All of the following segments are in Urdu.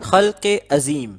خلق عظیم۔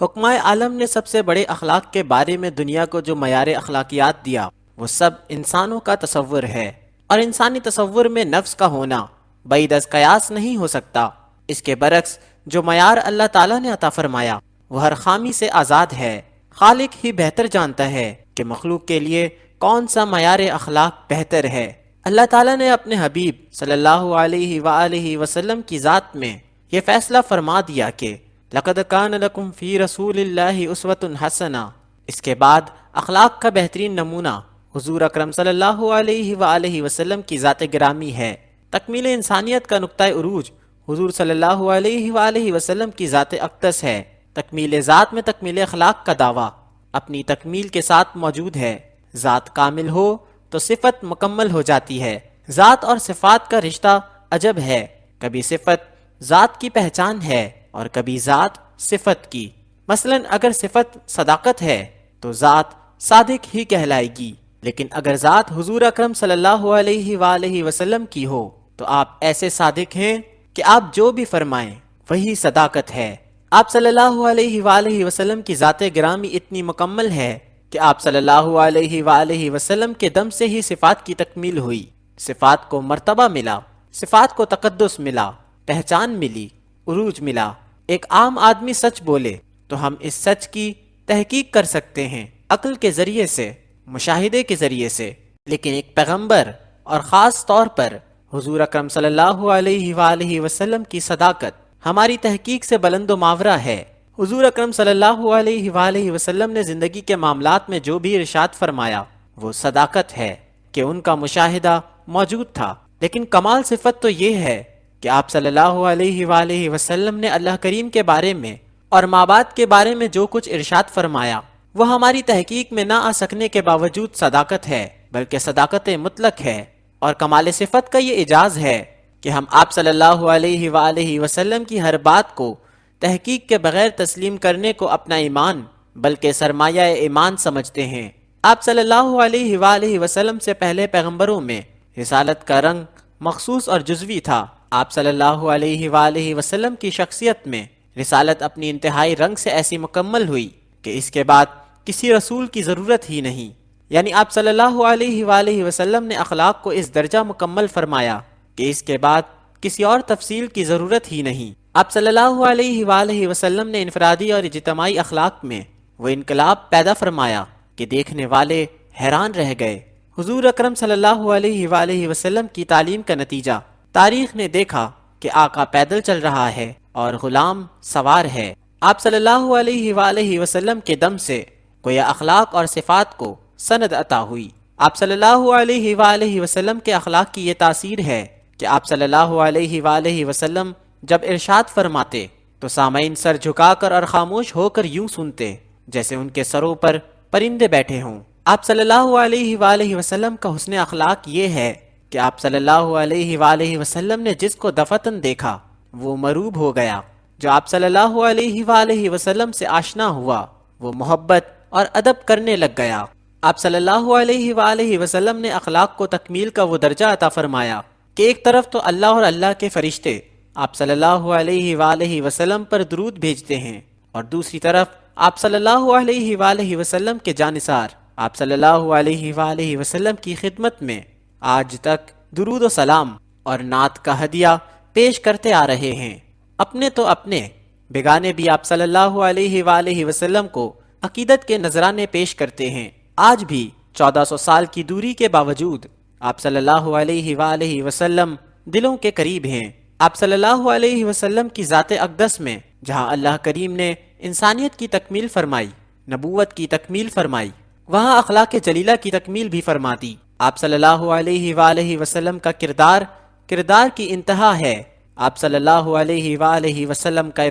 حکمہ عالم نے سب سے بڑے اخلاق کے بارے میں دنیا کو جو معیار اخلاقیات دیا وہ سب انسانوں کا تصور ہے، اور انسانی تصور میں نفس کا ہونا بعید از قیاس نہیں ہو سکتا۔ اس کے برعکس جو معیار اللہ تعالیٰ نے عطا فرمایا وہ ہر خامی سے آزاد ہے۔ خالق ہی بہتر جانتا ہے کہ مخلوق کے لیے کون سا معیار اخلاق بہتر ہے۔ اللہ تعالیٰ نے اپنے حبیب صلی اللہ علیہ وآلہ وسلم کی ذات میں یہ فیصلہ فرما دیا کہ لَقَدْ كَانَ لَكُمْ فِي رَسُولِ اللَّهِ أُسْوَةٌ حَسَنَةٌ۔ اس کے بعد اخلاق کا بہترین نمونہ حضور اکرم صلی اللہ علیہ وآلہ وسلم کی ذات گرامی ہے۔ تکمیل انسانیت کا نقطہ عروج حضور صلی اللہ علیہ وآلہ وسلم کی ذات اقدس ہے۔ تکمیل ذات میں تکمیل اخلاق کا دعویٰ اپنی تکمیل کے ساتھ موجود ہے۔ ذات کامل ہو تو صفت مکمل ہو جاتی ہے۔ ذات اور صفات کا رشتہ عجب ہے، کبھی صفت ذات کی پہچان ہے اور کبھی ذات صفت کی۔ مثلا اگر صفت صداقت ہے تو ذات صادق ہی کہلائے گی، لیکن اگر ذات حضور اکرم صلی اللہ علیہ وآلہ وسلم کی ہو تو آپ ایسے صادق ہیں کہ آپ جو بھی فرمائیں وہی صداقت ہے۔ آپ صلی اللہ علیہ وآلہ وسلم کی ذات گرامی اتنی مکمل ہے کہ آپ صلی اللہ علیہ وآلہ وسلم کے دم سے ہی صفات کی تکمیل ہوئی۔ صفات کو مرتبہ ملا، صفات کو تقدس ملا، پہچان ملی، عروج ملا۔ ایک عام آدمی سچ بولے تو ہم اس سچ کی تحقیق کر سکتے ہیں عقل کے ذریعے سے، مشاہدے کے ذریعے سے، لیکن ایک پیغمبر اور خاص طور پر حضور اکرم صلی اللہ علیہ وآلہ وسلم کی صداقت ہماری تحقیق سے بلند و ماورا ہے۔ حضور اکرم صلی اللہ علیہ وآلہ وسلم نے زندگی کے معاملات میں جو بھی ارشاد فرمایا وہ صداقت ہے کہ ان کا مشاہدہ موجود تھا، لیکن کمال صفت تو یہ ہے کہ آپ صلی اللہ علیہ وآلہ وسلم نے اللہ کریم کے بارے میں اور ماں باپ کے بارے میں جو کچھ ارشاد فرمایا وہ ہماری تحقیق میں نہ آ سکنے کے باوجود صداقت ہے، بلکہ صداقت مطلق ہے۔ اور کمال صفت کا یہ اعجاز ہے کہ ہم آپ صلی اللہ علیہ وآلہ وسلم کی ہر بات کو تحقیق کے بغیر تسلیم کرنے کو اپنا ایمان بلکہ سرمایہ ایمان سمجھتے ہیں۔ آپ صلی اللہ علیہ وآلہ وسلم سے پہلے پیغمبروں میں رسالت کا رنگ مخصوص اور جزوی تھا۔ آپ صلی اللہ علیہ وآلہ وسلم کی شخصیت میں رسالت اپنی انتہائی رنگ سے ایسی مکمل ہوئی کہ اس کے بعد کسی رسول کی ضرورت ہی نہیں۔ یعنی آپ صلی اللہ علیہ وآلہ وسلم نے اخلاق کو اس درجہ مکمل فرمایا کہ اس کے بعد کسی اور تفصیل کی ضرورت ہی نہیں۔ آپ صلی اللہ علیہ وآلہ وسلم نے انفرادی اور اجتماعی اخلاق میں وہ انقلاب پیدا فرمایا کہ دیکھنے والے حیران رہ گئے۔ حضور اکرم صلی اللہ علیہ وآلہ وسلم کی تعلیم کا نتیجہ تاریخ نے دیکھا کہ آقا پیدل چل رہا ہے اور غلام سوار ہے۔ آپ صلی اللہ علیہ وآلہ وسلم کے دم سے گویا اخلاق اور صفات کو سند عطا ہوئی۔ آپ صلی اللہ علیہ وآلہ وسلم کے اخلاق کی یہ تاثیر ہے کہ آپ صلی اللہ علیہ وآلہ وسلم جب ارشاد فرماتے تو سامعین سر جھکا کر اور خاموش ہو کر یوں سنتے جیسے ان کے سروں پر پرندے بیٹھے ہوں۔ آپ صلی اللہ علیہ وآلہ وسلم کا حسن اخلاق یہ ہے کہ آپ صلی اللہ علیہ وآلہ وسلم نے جس کو دفتن دیکھا وہ مروب ہو گیا، جو آپ صلی اللہ علیہ وآلہ وسلم سے آشنا ہوا وہ محبت اور ادب کرنے لگ گیا۔ آپ صلی اللہ علیہ وآلہ وسلم نے اخلاق کو تکمیل کا وہ درجہ عطا فرمایا کہ ایک طرف تو اللہ اور اللہ کے فرشتے آپ صلی اللہ علیہ وآلہ وسلم پر درود بھیجتے ہیں، اور دوسری طرف آپ صلی اللہ علیہ وآلہ وسلم کے جانثار آپ صلی اللہ علیہ وآلہ وسلم کی خدمت میں آج تک درود و سلام اور نعت کا ہدیہ پیش کرتے آ رہے ہیں۔ اپنے تو اپنے، بیگانے بھی آپ صلی اللہ علیہ وآلہ وسلم کو عقیدت کے نذرانے پیش کرتے ہیں۔ آج بھی 1400 سال کی دوری کے باوجود آپ صلی اللہ علیہ وآلہ وسلم دلوں کے قریب ہیں۔ آپ صلی اللہ علیہ وسلم کی ذات اقدس میں جہاں اللہ کریم نے انسانیت کی تکمیل فرمائی، نبوت کی تکمیل فرمائی، وہاں اخلاق جلیلہ کی تکمیل بھی فرما دی۔ آپ صلی اللہ علیہ وآلہ وسلم کا کردار کی انتہا ہے۔ آپ صلی اللہ علیہ وآلہ وسلم کا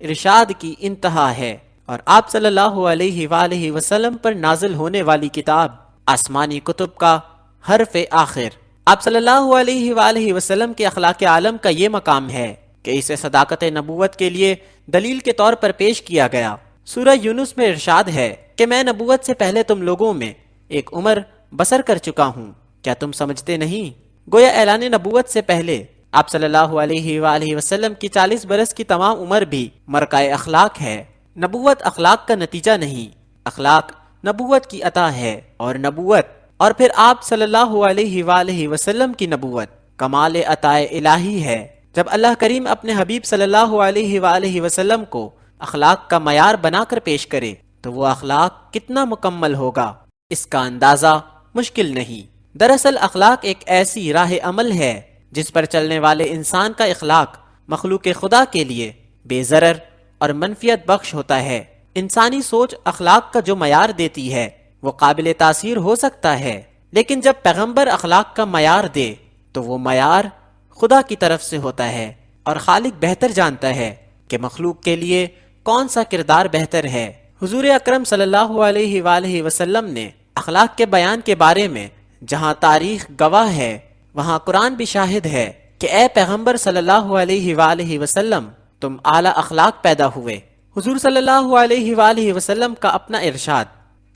ارشاد کی انتہا ہے، اور آپ صلی اللہ علیہ وآلہ وسلم پر نازل ہونے والی کتاب آسمانی کتب کا حرف آخر۔ آپ صلی اللہ علیہ وآلہ وسلم کے اخلاق عالم کا یہ مقام ہے کہ اسے صداقت نبوت کے لیے دلیل کے طور پر پیش کیا گیا۔ سورہ یونس میں ارشاد ہے کہ میں نبوت سے پہلے تم لوگوں میں ایک عمر بسر کر چکا ہوں، کیا تم سمجھتے نہیں؟ گویا اعلان نبوت سے پہلے آپ صلی اللہ علیہ وآلہ وسلم کی 40 برس کی تمام عمر بھی مرکہ اخلاق ہے۔ نبوت اخلاق کا نتیجہ نہیں، اخلاق نبوت کی عطا ہے، اور نبوت اور پھر آپ صلی اللہ علیہ وآلہ وسلم کی نبوت کمال عطائے الہی ہے۔ جب اللہ کریم اپنے حبیب صلی اللہ علیہ وآلہ وسلم کو اخلاق کا معیار بنا کر پیش کرے تو وہ اخلاق کتنا مکمل ہوگا، اس کا اندازہ مشکل نہیں۔ دراصل اخلاق ایک ایسی راہ عمل ہے جس پر چلنے والے انسان کا اخلاق مخلوق خدا کے لیے بے ضرر اور منفیت بخش ہوتا ہے۔ انسانی سوچ اخلاق کا جو معیار دیتی ہے وہ قابل تاثیر ہو سکتا ہے، لیکن جب پیغمبر اخلاق کا معیار دے تو وہ معیار خدا کی طرف سے ہوتا ہے، اور خالق بہتر جانتا ہے کہ مخلوق کے لیے کون سا کردار بہتر ہے۔ حضور اکرم صلی اللہ علیہ وآلہ وسلم نے اخلاق کے بیان کے بارے میں جہاں تاریخ گواہ ہے وہاں قرآن بھی شاہد ہے کہ اے پیغمبر صلی اللہ علیہ وآلہ وسلم تم اعلیٰ اخلاق پیدا ہوئے۔ حضور صلی اللہ علیہ وآلہ وسلم کا اپنا ارشاد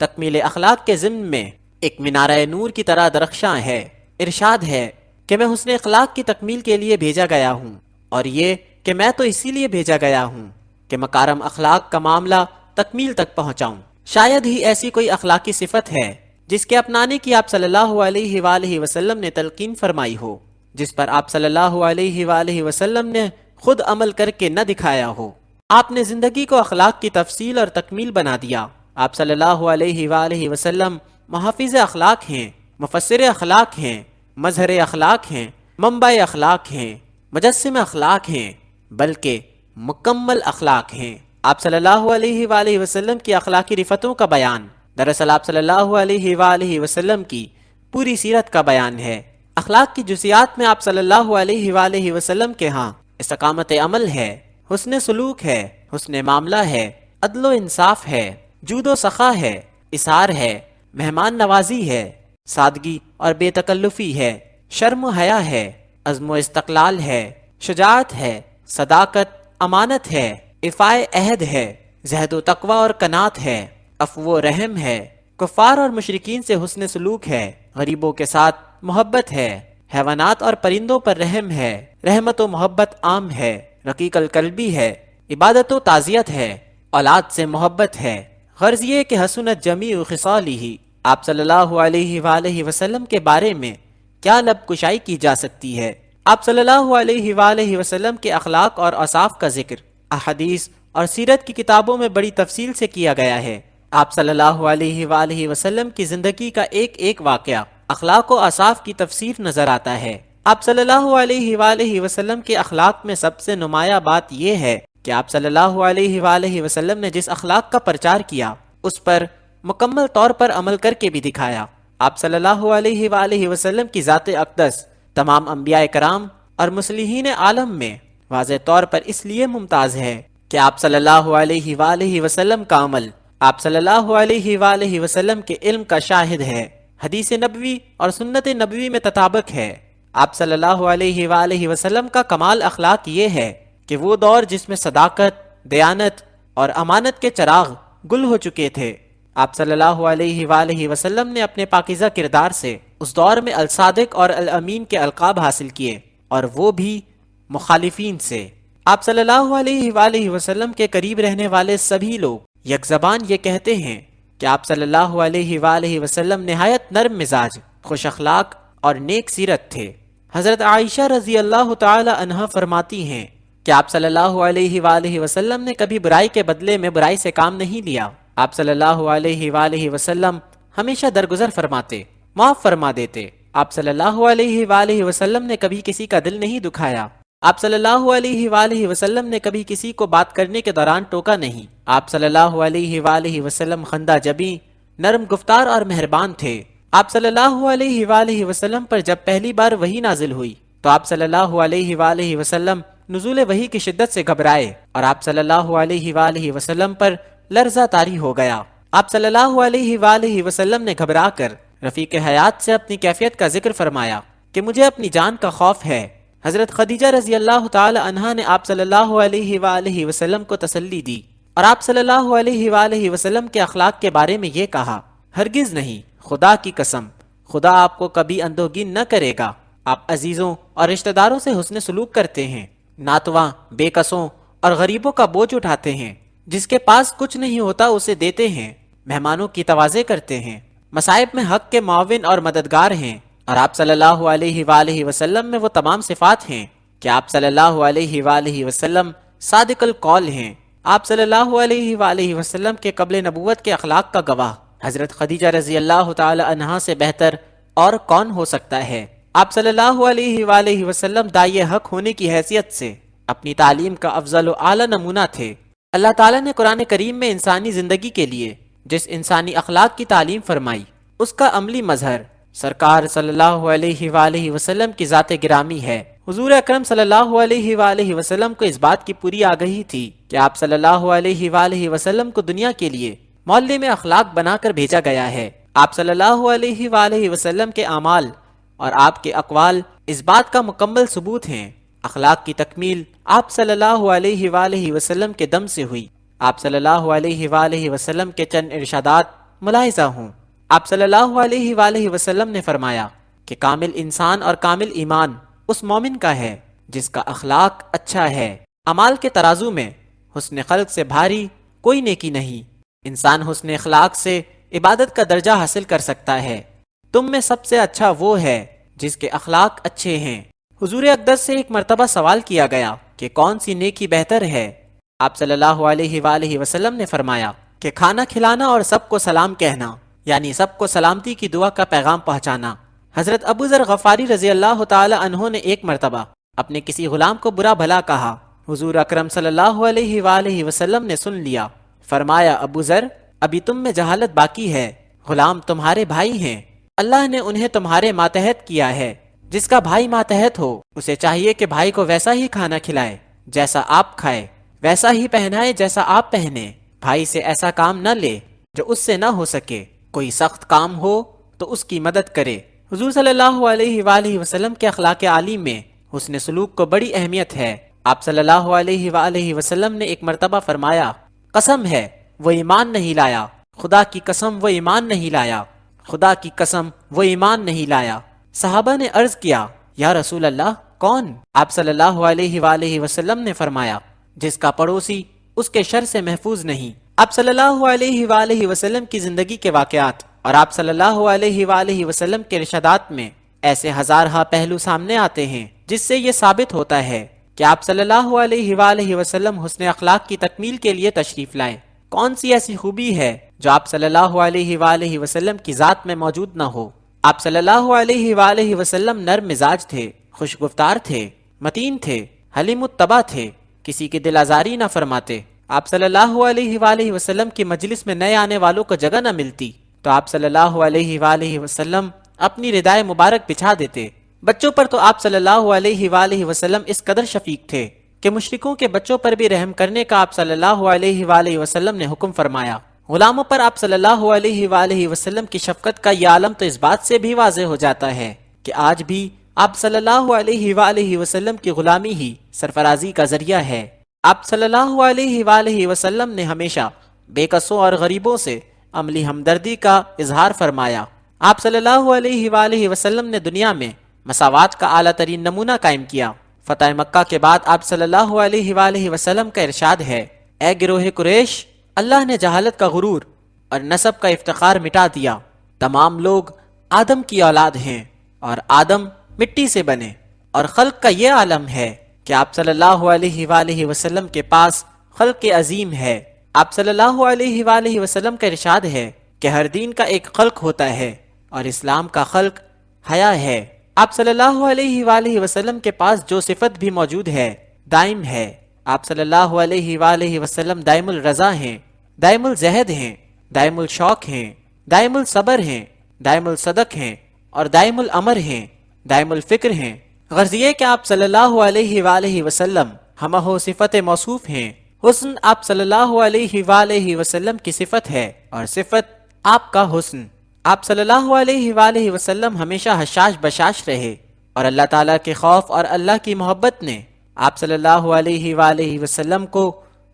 تکمیل اخلاق کے ضمن میں ایک منارہ نور کی طرح درخشاں ہے۔ ارشاد ہے کہ میں حسن اخلاق کی تکمیل کے لیے بھیجا گیا ہوں، اور یہ کہ میں تو اسی لیے بھیجا گیا ہوں کہ مکارم اخلاق کا معاملہ تکمیل تک پہنچاؤں۔ شاید ہی ایسی کوئی اخلاقی صفت ہے جس کے اپنانے کی آپ صلی اللہ علیہ وآلہ وسلم نے تلقین فرمائی ہو، جس پر آپ صلی اللہ علیہ وآلہ وسلم نے خود عمل کر کے نہ دکھایا ہو۔ آپ نے زندگی کو اخلاق کی تفصیل اور تکمیل بنا دیا۔ آپ صلی اللہ علیہ وآلہ وسلم محافظ اخلاق ہیں، مفسر اخلاق ہیں، مظہر اخلاق ہیں، منبع اخلاق ہیں، مجسم اخلاق ہیں، بلکہ مکمل اخلاق ہیں۔ آپ صلی اللہ علیہ وآلہ وسلم کی اخلاقی رفتوں کا بیان دراصل آپ صلی اللہ علیہ وآلہ وسلم کی پوری سیرت کا بیان ہے۔ اخلاق کی جزیات میں آپ صلی اللہ علیہ وآلہ وسلم کے ہاں استقامت عمل ہے، حسن سلوک ہے، حسن معاملہ ہے، عدل و انصاف ہے، جود و سخا ہے، اثار ہے، مہمان نوازی ہے، سادگی اور بے تکلفی ہے، شرم و حیا ہے، عزم و استقلال ہے، شجاعت ہے، صداقت، امانت ہے، عفائے عہد ہے، زہد و تقوی اور قناعت ہے، عفو و رحم ہے، کفار اور مشرکین سے حسن سلوک ہے، غریبوں کے ساتھ محبت ہے، حیوانات اور پرندوں پر رحم ہے، رحمت و محبت عام ہے، رقیق القلبی ہے، عبادت و تعزیت ہے، اولاد سے محبت ہے۔ غرض یہ کہ حسنت جمیع خصالہ، آپ صلی اللہ علیہ وآلہ وسلم کے بارے میں کیا لب کشائی کی جا سکتی ہے۔ آپ صلی اللہ علیہ وآلہ وسلم کے اخلاق اور اوصاف کا ذکر احادیث اور سیرت کی کتابوں میں بڑی تفصیل سے کیا گیا ہے۔ آپ صلی اللہ علیہ وآلہ وسلم کی زندگی کا ایک ایک واقعہ اخلاق و اوصاف کی تفسیر نظر آتا ہے۔ آپ صلی اللہ علیہ وآلہ وسلم کے اخلاق میں سب سے نمایاں بات یہ ہے کہ آپ صلی اللہ علیہ وآلہ وسلم نے جس اخلاق کا پرچار کیا اس پر مکمل طور پر عمل کر کے بھی دکھایا۔ آپ صلی اللہ علیہ وآلہ وسلم کی ذات اقدس تمام انبیاء کرام اور مصلحین عالم میں واضح طور پر اس لیے ممتاز ہے کہ آپ صلی اللہ علیہ وآلہ وسلم کا عمل آپ صلی اللہ علیہ وآلہ وسلم کے علم کا شاہد ہے، حدیث نبوی اور سنت نبوی میں تطابق ہے۔ آپ صلی اللہ علیہ وآلہ وسلم کا کمال اخلاق یہ ہے کہ وہ دور جس میں صداقت، دیانت اور امانت کے چراغ گل ہو چکے تھے، آپ صلی اللہ علیہ وآلہ وسلم نے اپنے پاکیزہ کردار سے اس دور میں الصادق اور الامین کے القاب حاصل کیے، اور وہ بھی مخالفین سے۔ آپ صلی اللہ علیہ وآلہ وسلم کے قریب رہنے والے سبھی لوگ یک زبان یہ کہتے ہیں کہ آپ صلی اللہ علیہ وآلہ وسلم نہایت نرم مزاج، خوش اخلاق اور نیک سیرت تھے۔ حضرت عائشہ رضی اللہ تعالی عنہا فرماتی ہیں کہ آپ صلی اللہ علیہ وآلہ وسلم نے کبھی برائی کے بدلے میں برائی سے کام نہیں لیا۔ آپ صلی اللہ علیہ وآلہ وسلم ہمیشہ درگزر فرماتے، معاف فرما دیتے۔ آپ صلی اللہ علیہ وآلہ وسلم نے کبھی کسی کا دل نہیں دکھایا۔ آپ صلی اللہ علیہ وآلہ وسلم نے کبھی کسی کو بات کرنے کے دوران ٹوکا نہیں۔ آپ صلی اللہ علیہ وآلہ وسلم خندہ جبیں، نرم گفتار اور مہربان تھے۔ آپ صلی اللہ علیہ وآلہ وسلم پر جب پہلی بار وحی نازل ہوئی تو آپ صلی اللہ علیہ وآلہ وسلم نزول وحی کی شدت سے گھبرائے، اور آپ صلی اللہ علیہ وآلہ وسلم پر لرزہ طاری ہو گیا۔ آپ صلی اللہ علیہ وآلہ وسلم نے گھبرا کر رفیق حیات سے اپنی کیفیت کا ذکر فرمایا کہ مجھے اپنی جان کا خوف ہے۔ حضرت خدیجہ رضی اللہ تعالی عنہا نے آپ صلی اللہ علیہ وآلہ وسلم کو تسلی دی، اور آپ صلی اللہ علیہ وآلہ وسلم کے اخلاق کے بارے میں یہ کہا، ہرگز نہیں، خدا کی قسم، خدا آپ کو کبھی اندوہگین نہ کرے گا۔ آپ عزیزوں اور رشتہ داروں سے حسن سلوک کرتے ہیں، ناتواں، بے کسوں اور غریبوں کا بوجھ اٹھاتے ہیں، جس کے پاس کچھ نہیں ہوتا اسے دیتے ہیں، مہمانوں کی توازے کرتے ہیں، مصائب میں حق کے معاون اور مددگار ہیں، اور آپ صلی اللہ علیہ وآلہ وسلم میں وہ تمام صفات ہیں کہ آپ صلی اللہ علیہ وآلہ وسلم صادق القول ہیں۔ آپ صلی اللہ علیہ وآلہ وسلم کے قبل نبوت کے اخلاق کا گواہ حضرت خدیجہ رضی اللہ تعالی عنہا سے بہتر اور کون ہو سکتا ہے؟ آپ صلی اللہ علیہ وآلہ وسلم داعی حق ہونے کی حیثیت سے اپنی تعلیم کا افضل و اعلیٰ نمونہ تھے۔ اللہ تعالیٰ نے قرآن کریم میں انسانی زندگی کے لیے جس انسانی اخلاق کی تعلیم فرمائی، اس کا عملی مظہر سرکار صلی اللہ علیہ وآلہ وسلم کی ذات گرامی ہے۔ حضور اکرم صلی اللہ علیہ وآلہ وسلم کو اس بات کی پوری آگہی تھی کہ آپ صلی اللہ علیہ وآلہ وسلم کو دنیا کے لیے معلم اخلاق بنا کر بھیجا گیا ہے۔ آپ صلی اللہ علیہ وآلہ وسلم کے اعمال اور آپ کے اقوال اس بات کا مکمل ثبوت ہیں۔ اخلاق کی تکمیل آپ صلی اللہ علیہ وآلہ وسلم کے دم سے ہوئی۔ آپ صلی اللہ علیہ وآلہ وسلم کے چند ارشادات ملاحظہ ہوں۔ آپ صلی اللہ علیہ وآلہ وسلم نے فرمایا کہ کامل انسان اور کامل ایمان اس مومن کا ہے جس کا اخلاق اچھا ہے۔ اعمال کے ترازو میں حسن خلق سے بھاری کوئی نیکی نہیں۔ انسان حسن اخلاق سے عبادت کا درجہ حاصل کر سکتا ہے۔ تم میں سب سے اچھا وہ ہے جس کے اخلاق اچھے ہیں۔ حضور اقدس سے ایک مرتبہ سوال کیا گیا کہ کون سی نیکی بہتر ہے؟ آپ صلی اللہ علیہ وآلہ وسلم نے فرمایا کہ کھانا کھلانا اور سب کو سلام کہنا، یعنی سب کو سلامتی کی دعا کا پیغام پہنچانا۔ حضرت ابو ذر غفاری رضی اللہ تعالی عنہ نے ایک مرتبہ اپنے کسی غلام کو برا بھلا کہا۔ حضور اکرم صلی اللہ علیہ وآلہ وسلم نے سن لیا۔ فرمایا ابو ذر، ابھی تم میں جہالت باقی ہے، غلام تمہارے بھائی ہیں، اللہ نے انہیں تمہارے ماتحت کیا ہے۔ جس کا بھائی ماتحت ہو اسے چاہیے کہ بھائی کو ویسا ہی کھانا کھلائے جیسا آپ کھائے، ویسا ہی پہنائے جیسا آپ پہنے، بھائی سے ایسا کام نہ لے جو اس سے نہ ہو سکے، کوئی سخت کام ہو تو اس کی مدد کرے۔ حضور صلی اللہ علیہ وآلہ وسلم کے اخلاق عالی میں حسن سلوک کو بڑی اہمیت ہے۔ آپ صلی اللہ علیہ وآلہ وسلم نے ایک مرتبہ فرمایا، قسم ہے وہ ایمان نہیں لایا، خدا کی قسم وہ ایمان نہیں لایا، خدا کی قسم وہ ایمان نہیں لایا۔ صحابہ نے عرض کیا، یا رسول اللہ کون؟ آپ صلی اللہ علیہ وآلہ وسلم نے فرمایا، جس کا پڑوسی اس کے شر سے محفوظ نہیں۔ آپ صلی اللہ علیہ وآلہ وسلم کی زندگی کے واقعات اور آپ صلی اللہ علیہ وآلہ وسلم کے ارشادات میں ایسے ہزارہا پہلو سامنے آتے ہیں جس سے یہ ثابت ہوتا ہے کہ آپ صلی اللہ علیہ وآلہ وسلم حسن اخلاق کی تکمیل کے لیے تشریف لائے۔ کون سی ایسی خوبی ہے جو آپ صلی اللہ علیہ وآلہ وسلم کی ذات میں موجود نہ ہو؟ آپ صلی اللہ علیہ وآلہ وسلم نرم مزاج تھے، خوش گفتار تھے، متین تھے، حلیم الطبع تھے، کسی کی دل آزاری نہ فرماتے۔ آپ صلی اللہ علیہ وآلہ وسلم کی مجلس میں نئے آنے والوں کو جگہ نہ ملتی تو آپ صلی اللہ علیہ وآلہ وسلم اپنی ردائے مبارک بچھا دیتے۔ بچوں پر تو آپ صلی اللہ علیہ وآلہ وسلم اس قدر شفیق تھے کہ مشرکوں کے بچوں پر بھی رحم کرنے کا آپ صلی اللہ علیہ وآلہ وسلم نے حکم فرمایا۔ غلاموں پر آپ صلی اللہ علیہ وآلہ وسلم کی شفقت کا یہ عالم تو اس بات سے بھی واضح ہو جاتا ہے کہ آج بھی آپ صلی اللہ علیہ وآلہ وسلم کی غلامی ہی سرفرازی کا ذریعہ ہے۔ آپ صلی اللہ علیہ وآلہ وسلم نے ہمیشہ بے کسوں اور غریبوں سے عملی ہمدردی کا اظہار فرمایا۔ آپ صلی اللہ علیہ وآلہ وسلم نے دنیا میں مساوات کا اعلیٰ ترین نمونہ قائم کیا۔ فتح مکہ کے بعد آپ صلی اللہ علیہ وآلہ وسلم کا ارشاد ہے، اے گروہ قریش، اللہ نے جہالت کا غرور اور نسب کا افتخار مٹا دیا۔ تمام لوگ آدم کی اولاد ہیں اور آدم مٹی سے بنے، اور خلق کا یہ عالم ہے کہ آپ صلی اللہ علیہ وآلہ وسلم کے پاس خلق عظیم ہے۔ آپ صلی اللہ علیہ وآلہ وسلم کا ارشاد ہے کہ ہر دین کا ایک خلق ہوتا ہے اور اسلام کا خلق حیا ہے۔ آپ صلی اللہ علیہ وآلہ وسلم کے پاس جو صفت بھی موجود ہے دائم ہے۔ آپ صلی اللہ علیہ وآلہ وسلم دائم الرضا ہیں، دائم الزہد ہیں، دائم الشوق ہیں، دائم الصبر ہیں، دائم الصدق ہیں اور دائم الامر ہیں، دائم الفکر ہیں۔ غرض یہ کہ آپ صلی اللہ علیہ وآلہ وسلم ہمہ ہو صفت موصوف ہیں۔ حسن آپ صلی اللہ علیہ وآلہ وسلم کی صفت ہے اور صفت آپ کا حسن۔ آپ صلی اللہ علیہ وآلہ وسلم ہمیشہ حشاش بشاش رہے اور اللہ تعالیٰ کے خوف اور اللہ کی محبت نے آپ صلی اللہ علیہ وآلہ وسلم کو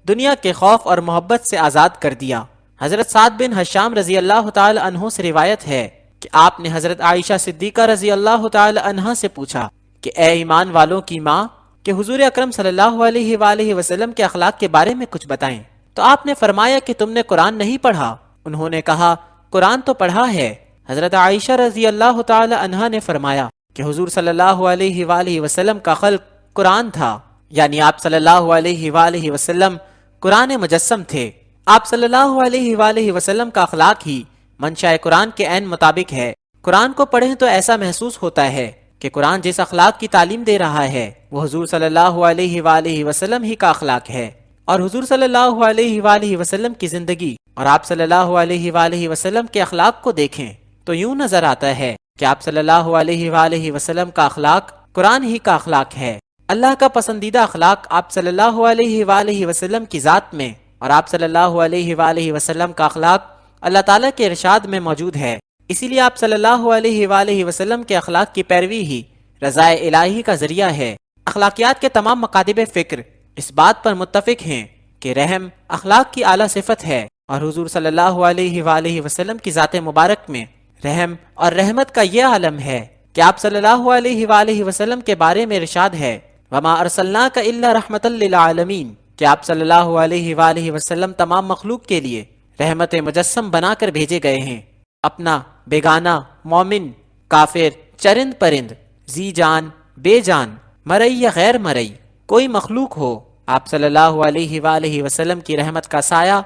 دنیا کے خوف اور محبت سے آزاد کر دیا۔ حضرت سعد بن ہشام رضی اللہ تعالی عنہ سے روایت ہے کہ آپ نے حضرت عائشہ صدیقہ رضی اللہ تعالی عنہا سے پوچھا کہ اے ایمان والوں کی ماں، کہ حضور اکرم صلی اللہ علیہ وآلہ وسلم کے اخلاق کے بارے میں کچھ بتائیں۔ تو آپ نے فرمایا کہ تم نے قرآن نہیں پڑھا؟ انہوں نے کہا قرآن تو پڑھا ہے۔ حضرت عائشہ رضی اللہ تعالی عنہا نے فرمایا کہ حضور صلی اللہ علیہ وآلہ وسلم کا خلق قرآن تھا، یعنی آپ صلی اللہ علیہ وآلہ وسلم قرآن مجسم تھے۔ آپ صلی اللہ علیہ وآلہ وسلم کا اخلاق ہی منشاء قرآن کے عین مطابق ہے۔ قرآن کو پڑھیں تو ایسا محسوس ہوتا ہے کہ قرآن جس اخلاق کی تعلیم دے رہا ہے وہ حضور صلی اللہ علیہ وآلہ وسلم ہی کا اخلاق ہے، اور حضور صلی اللہ علیہ وآلہ وسلم کی زندگی اور آپ صلی اللہ علیہ وآلہ وسلم کے اخلاق کو دیکھیں تو یوں نظر آتا ہے کہ آپ صلی اللہ علیہ وآلہ وسلم کا اخلاق قرآن ہی کا اخلاق ہے۔ اللہ کا پسندیدہ اخلاق آپ صلی اللہ علیہ وآلہ وسلم کی ذات میں، اور آپ صلی اللہ علیہ وآلہ وسلم کا اخلاق اللہ تعالیٰ کے ارشاد میں موجود ہے۔ اسی لیے آپ صلی اللہ علیہ وآلہ وسلم کے اخلاق کی پیروی ہی رضا الہی کا ذریعہ ہے۔ اخلاقیات کے تمام مکاتب فکر اس بات پر متفق ہیں کہ رحم اخلاق کی اعلیٰ صفت ہے، اور حضور صلی اللہ علیہ وآلہ وسلم کی ذات مبارک میں رحم اور رحمت کا یہ عالم ہے کہ آپ صلی اللہ علیہ وآلہ وسلم کے بارے میں ارشاد ہے وما ارسلناک الا رحمۃ للعالمین، کہ آپ صلی اللہ علیہ وآلہ وسلم تمام مخلوق کے لیے رحمت مجسم بنا کر بھیجے گئے ہیں۔ اپنا بیگانہ، مومن، کافر، چرند پرند، ذی جان، بے جان، مرئی یا غیر مرئی، کوئی مخلوق ہو، آپ صلی اللہ علیہ وآلہ وسلم کی رحمت کا سایہ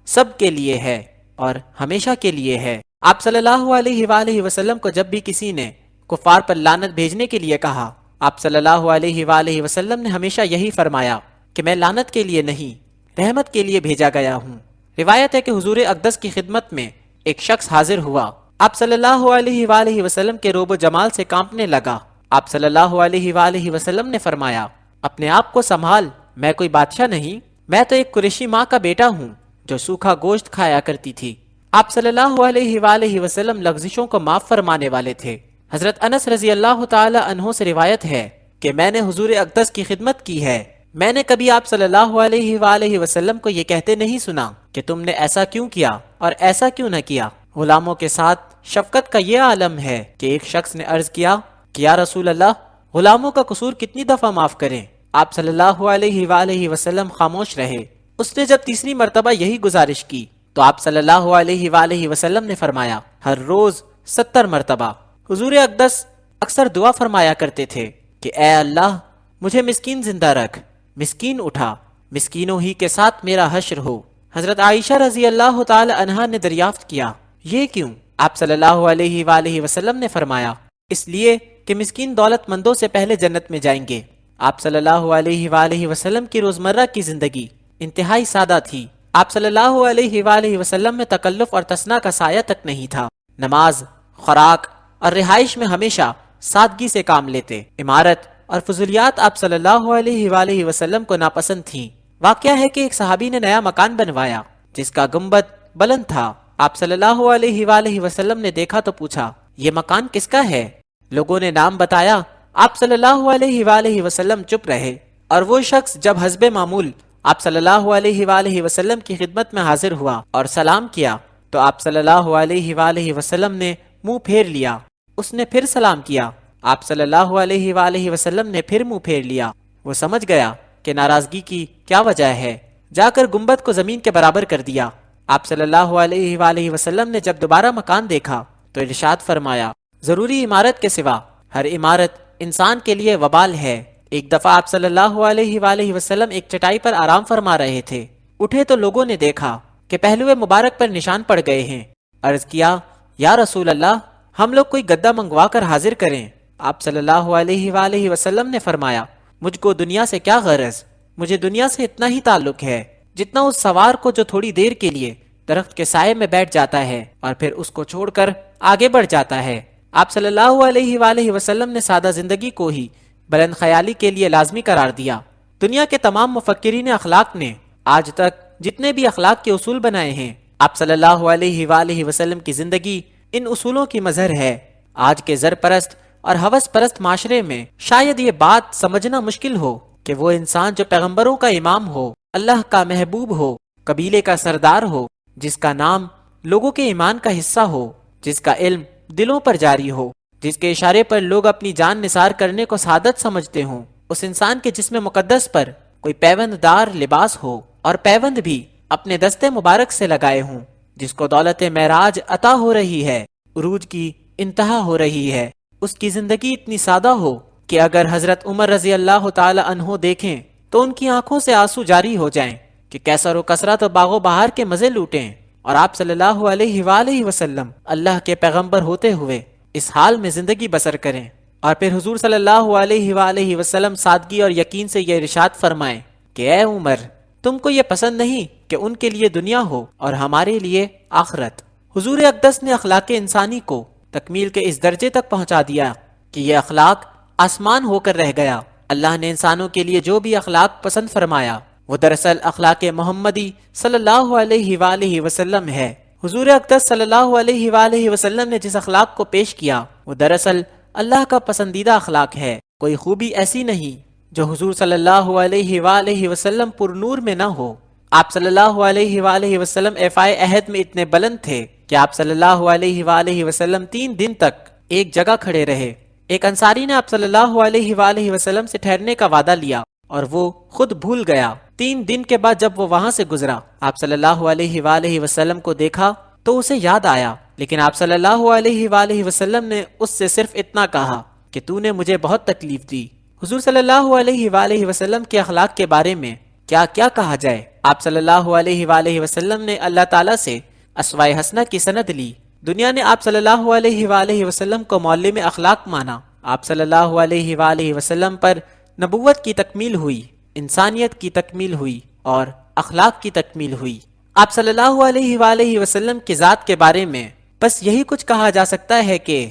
سب کے لیے ہے اور ہمیشہ کے لیے ہے۔ آپ صلی اللہ علیہ وآلہ وسلم کو جب بھی کسی نے کفار پر لعنت بھیجنے کے لیے کہا، آپ صلی اللہ علیہ وآلہ وسلم نے ہمیشہ یہی فرمایا کہ میں لعنت کے لیے نہیں، رحمت کے لیے بھیجا گیا ہوں۔ روایت ہے کہ حضور اقدس کی خدمت میں ایک شخص حاضر ہوا، آپ صلی اللہ علیہ وآلہ وسلم کے روب و جمال سے کانپنے لگا۔ آپ صلی اللہ علیہ وآلہ وسلم نے فرمایا اپنے آپ کو سنبھال، میں کوئی بادشاہ نہیں، میں تو ایک قریشی ماں کا بیٹا ہوں جو سوکھا گوشت کھایا کرتی تھی۔ آپ صلی اللہ علیہ وآلہ وسلم لغزشوں کو معاف فرمانے والے تھے۔ حضرت انس رضی اللہ تعالی عنہ سے روایت ہے کہ میں نے حضور اقدس کی خدمت کی ہے، میں نے کبھی آپ صلی اللہ علیہ وآلہ وسلم کو یہ کہتے نہیں سنا کہ تم نے ایسا کیوں کیا اور ایسا کیوں نہ کیا۔ غلاموں کے ساتھ شفقت کا یہ عالم ہے کہ ایک شخص نے عرض کیا کہ یا رسول اللہ، غلاموں کا قصور کتنی دفعہ معاف کریں؟ آپ صلی اللہ علیہ وآلہ وسلم خاموش رہے۔ اس نے جب تیسری مرتبہ یہی گزارش کی تو آپ صلی اللہ علیہ وآلہ وسلم نے فرمایا ہر روز 70 مرتبہ۔ حضور اقدس اکثر دعا فرمایا کرتے تھے کہ اے اللہ مجھے مسکین زندہ رکھ، مسکین اٹھا، مسکینوں ہی کے ساتھ میرا حشر ہو۔ حضرت عائشہ رضی اللہ تعالی عنہا نے دریافت کیا یہ کیوں؟ آپ صلی اللہ علیہ وآلہ وسلم نے فرمایا اس لیے کہ مسکین دولت مندوں سے پہلے جنت میں جائیں گے۔ آپ صلی اللہ علیہ وآلہ وسلم کی روزمرہ کی زندگی انتہائی سادہ تھی۔ آپ صلی اللہ علیہ وآلہ وسلم میں تکلف اور تسنہ کا سایہ تک نہیں تھا۔ نماز، خوراک اور رہائش میں ہمیشہ سادگی سے کام لیتے۔ عمارت اور فضولیات آپ صلی اللہ علیہ وآلہ وسلم کو ناپسند تھیں۔ واقعہ ہے کہ ایک صحابی نے نیا مکان بنوایا جس کا گنبد بلند تھا۔ آپ صلی اللہ علیہ وآلہ وسلم نے دیکھا تو پوچھا یہ مکان کس کا ہے؟ لوگوں نے نام بتایا، آپ صلی اللہ علیہ وآلہ وسلم چپ رہے، اور وہ شخص جب حسب معمول آپ صلی اللہ علیہ وآلہ وسلم کی خدمت میں حاضر ہوا اور سلام کیا تو آپ صلی اللہ علیہ وآلہ وسلم نے منہ پھیر لیا۔ اس نے پھر سلام کیا، آپ صلی اللہ علیہ وآلہ وسلم نے پھر منہ پھیر لیا۔ وہ سمجھ گیا کہ ناراضگی کی کیا وجہ ہے، جا کر گنبد کو زمین کے برابر کر دیا۔ آپ صلی اللہ علیہ وآلہ وسلم نے جب دوبارہ مکان دیکھا تو ارشاد فرمایا ضروری عمارت کے سوا ہر عمارت انسان کے لیے وبال ہے۔ ایک دفعہ آپ صلی اللہ علیہ وآلہ وسلم ایک چٹائی پر آرام فرما رہے تھے، اٹھے تو لوگوں نے دیکھا کہ پہلو مبارک پر نشان پڑ گئے ہیں۔ عرض کیا یا رسول اللہ، ہم لوگ کوئی گدا منگوا کر حاضر کریں؟ آپ صلی اللہ علیہ وآلہ وسلم نے فرمایا مجھ کو دنیا سے کیا غرض، مجھے دنیا سے اتنا ہی تعلق ہے جتنا اس سوار کو جو تھوڑی دیر کے لیے درخت کے سائے میں بیٹھ جاتا ہے اور پھر اس کو چھوڑ کر آگے بڑھ جاتا ہے۔ آپ صلی اللہ علیہ وآلہ وسلم نے سادہ زندگی کو ہی بلند خیالی کے لیے لازمی قرار دیا۔ دنیا کے تمام مفکرین اخلاق نے آج تک جتنے بھی اخلاق کے اصول بنائے ہیں، آپ صلی اللہ علیہ وآلہ وسلم کی زندگی ان اصولوں کی مظہر ہے۔ آج کے زر پرست اور ہوس پرست معاشرے میں شاید یہ بات سمجھنا مشکل ہو کہ وہ انسان جو پیغمبروں کا امام ہو، اللہ کا محبوب ہو، قبیلے کا سردار ہو، جس کا نام لوگوں کے ایمان کا حصہ ہو، جس کا علم دلوں پر جاری ہو، جس کے اشارے پر لوگ اپنی جان نثار کرنے کو سعادت سمجھتے ہوں، اس انسان کے جسم مقدس پر کوئی پیوند دار لباس ہو اور پیوند بھی اپنے دستے مبارک سے لگائے ہوں، جس کو دولت معراج عطا ہو رہی ہے، عروج کی انتہا ہو رہی ہے۔ اس کی زندگی اتنی سادہ ہو کہ اگر حضرت عمر رضی اللہ تعالی عنہ دیکھیں تو ان کی آنکھوں سے آنسو جاری ہو جائیں کہ کیسر و کثرت و باغ و بہار کے مزے لوٹیں، اور آپ صلی اللہ علیہ وآلہ وسلم اللہ کے پیغمبر ہوتے ہوئے اس حال میں زندگی بسر کریں۔ اور پھر حضور صلی اللہ علیہ وآلہ وسلم سادگی اور یقین سے یہ ارشاد فرمائیں کہ اے عمر، تم کو یہ پسند نہیں کہ ان کے لیے دنیا ہو اور ہمارے لیے آخرت۔ حضور اقدس نے اخلاق انسانی کو تکمیل کے اس درجے تک پہنچا دیا کہ یہ اخلاق آسمان ہو کر رہ گیا۔ اللہ نے انسانوں کے لیے جو بھی اخلاق پسند فرمایا وہ دراصل اخلاق محمدی صلی اللہ علیہ وآلہ وسلم ہے۔ حضور اقدس صلی اللہ علیہ وآلہ وسلم نے جس اخلاق کو پیش کیا وہ دراصل اللہ کا پسندیدہ اخلاق ہے۔ کوئی خوبی ایسی نہیں جو حضور صلی اللہ علیہ وآلہ وسلم پر نور میں نہ ہو۔ آپ صلی اللہ علیہ وآلہ وسلم ایفائے عہد میں اتنے بلند تھے کہ آپ صلی اللہ علیہ وآلہ وسلم 3 دن تک ایک جگہ کھڑے رہے۔ ایک انصاری نے آپ صلی اللہ علیہ وآلہ وسلم سے ٹھہرنے کا وعدہ لیا اور وہ خود بھول گیا۔ 3 دن کے بعد جب وہ وہاں سے گزرا، آپ صلی اللہ علیہ وآلہ وسلم کو دیکھا تو اسے یاد آیا، لیکن آپ صلی اللہ علیہ وآلہ وسلم نے اس سے صرف اتنا کہا کہ تو نے مجھے بہت تکلیف دی۔ حضور صلی اللہ علیہ وآلہ وسلم کے اخلاق کے بارے میں کیا کہا جائے۔ آپ صلی اللہ علیہ وآلہ وسلم نے اللہ تعالیٰ سے اسوائے حسنہ کی سند لی۔ دنیا نے آپ صلی اللہ علیہ وآلہ وسلم کو معلم اخلاق مانا۔ آپ صلی اللہ علیہ وآلہ وسلم پر نبوت کی تکمیل ہوئی، انسانیت کی تکمیل ہوئی اور اخلاق کی تکمیل ہوئی۔ آپ صلی اللہ علیہ وآلہ وسلم کی ذات کے بارے میں بس یہی کچھ کہا جا سکتا ہے کہ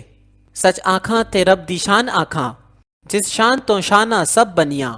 سچ آنکھاں تے رب دی شان آنکھاں، جس شان تو شانہ سب بنیاں۔